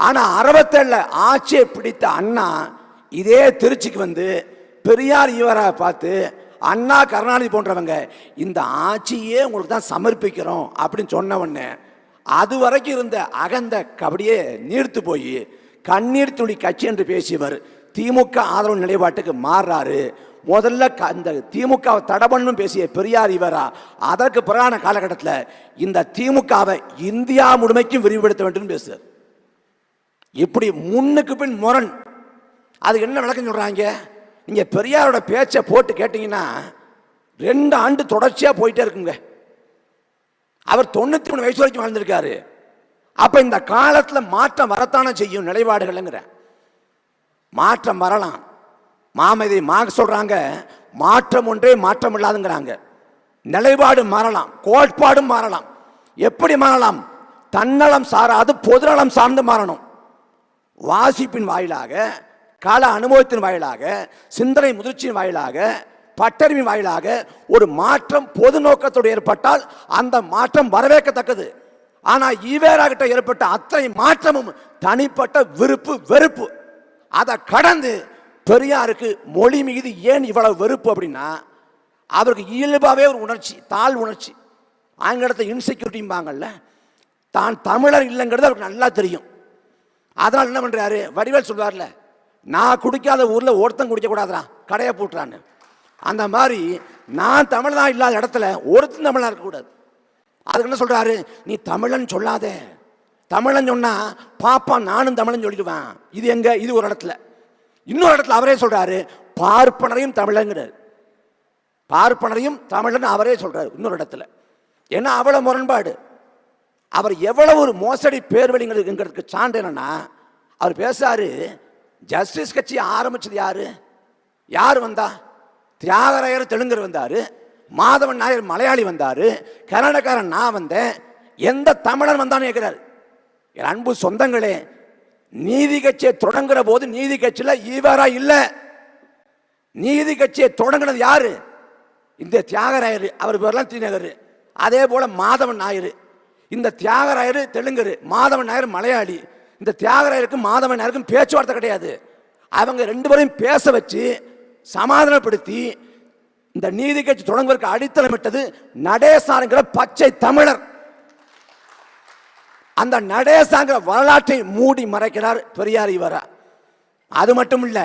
ஆனா 67 ஆட்சியை பிடித்த அண்ணா இதே திருச்சிக்கு வந்து பெரியார் ஈவரா பார்த்து, அண்ணா கருணாநிதி போன்றவங்க இந்த ஆட்சியே உங்களுக்கு தான் சமர்ப்பிக்கிறோம் அப்படின்னு சொன்ன உடனே அது வரைக்கும் இருந்த அகந்த கபடியே நீர்த்து போய் கண்ணீர் துளி கட்சி என்று பேசியவர் திமுக ஆதரவு நிலைப்பாட்டுக்கு மாறுறாரு. முதல்ல அந்த திமுகவை தடபண்ணும் பேசிய பெரியார் ஈவரா அதற்கு பிறகான காலகட்டத்தில் இந்த திமுகவை இந்தியா முழுமைக்கும் விரிவுபடுத்த வேண்டும் பேசுறார். இப்படி முன்னுக்கு பின் முரண். அதுக்கு என்ன விளக்கம் சொல்றாங்க? நீங்க பெரியாரோட பேச்சை போட்டு கேட்டீங்கன்னா 2 ஆண்டு தொடர்ச்சியா போயிட்டே இருக்குங்க. அவர் 93 வயசு வரைக்கும் வாழ்ந்திருக்காரு. அப்ப இந்த காலத்துல மாற்றம் வரத்தானே செய்யும் நிலைப்பாடுகள்ங்கிற மாற்றம் வரலாம். மாமதி சொல்றாங்க மாற்றம் ஒன்றே மாற்றம் இல்லாதுங்கிறாங்க. நிலைப்பாடு மாறலாம், கோட்பாடும் மாறலாம். எப்படி மாறலாம்? தன்னலம் சாராது பொதுநலம் சார்ந்து மாறணும். வாசிப்பின் வாயிலாக, கால அனுபவத்தின் வாயிலாக, சிந்தனை முதிர்ச்சியின் வாயிலாக, பட்டறிவின் வாயிலாக ஒரு மாற்றம் பொது நோக்கத்தோடு ஏற்பட்டால் அந்த மாற்றம் வரவேற்கத்தக்கது. ஆனா ஈவேரா கிட்ட ஏற்பட்ட அத்தனை மாற்றமும் தனிப்பட்ட விருப்பு வெறுப்பு. அதை கடந்து பெரியாருக்கு மொழி மீது ஏன் இவ்வளவு வெறுப்பு அப்படின்னா, அவருக்கு இயல்பாவே ஒரு உணர்ச்சி, தாழ் உணர்ச்சி. ஆங்கிலத்தை இன்செக்யூரிட்டிம்பாங்கல்ல, தான் தமிழர் இல்லைங்கிறது அவருக்கு நல்லா தெரியும். அதனால் என்ன பண்றாரு? வடிவேல் சொல்வார்ல, நான் குடிக்காத ஊர்ல ஒருத்தன் குடிக்க கூடாதுடா, கடையை போட்டுறான்னு. அந்த மாதிரி நான் தமிழனா இல்லாத இடத்துல ஒருத்தன் தமிழனா இருக்கக்கூடாது. அதுக்கு என்ன சொல்றாரு? நீ தமிழன் சொல்லாத, தமிழன் சொன்னா பாப்பா நானும் தமிழன் சொல்லிடுவேன். இது எங்க? இது ஒரு இடத்துல. இன்னொரு இடத்துல அவரே சொல்றாரு பார்ப்பனரையும் தமிழங்கிறார். பார்ப்பனரையும் தமிழன் அவரே சொல்றாரு இன்னொரு இடத்துல. ஏன்னா அவ்வளவு முரண்பாடு. அவர் எவ்வளவு ஒரு மோசடி பேர்வழிங்கிறதுக்கு சான்று என்னன்னா, அவர் பேசாரு ஜஸ்டிஸ் கட்சி ஆரம்பிச்சது யாரு? யார் வந்தா? தியாகராயர் தெலுங்கர் வந்தாரு, மாதவன் நாயர் மலையாளி வந்தாரு, கன்னடக்காரன் நான் வந்தேன், எந்த தமிழன் வந்தான்னு கேட்கிறாரு. என் அன்பு சொந்தங்களே, நீதி கட்சியை தொடங்குற போது நீதி கட்சியில ஈவரா இல்ல. நீதி கட்சியை தொடங்கினது யாரு? இந்த தியாகராயர், அவர் பேர்லாம் தீநகர். அதே போல மாதவன் நாயர். இந்த தியாகராயர் தெலுங்கர், மாதவன் நாயர் மலையாளி. இந்த தியாகராயருக்கும் மாதவன் நாயருக்கும் பேச்சுவார்த்தை கிடையாது. அவங்க 2 பேரையும் பேச வச்சு சமாதானப்படுத்தி இந்த நீதி கட்சி தொடங்குவதற்கு அடித்தளமிட்டது நடேசாங்கிற பச்சை தமிழர். அந்த நடேசாங்கிற வரலாற்றை மூடி மறைக்கிறார் பெரியார் ஈவரா. அது மட்டும் இல்ல,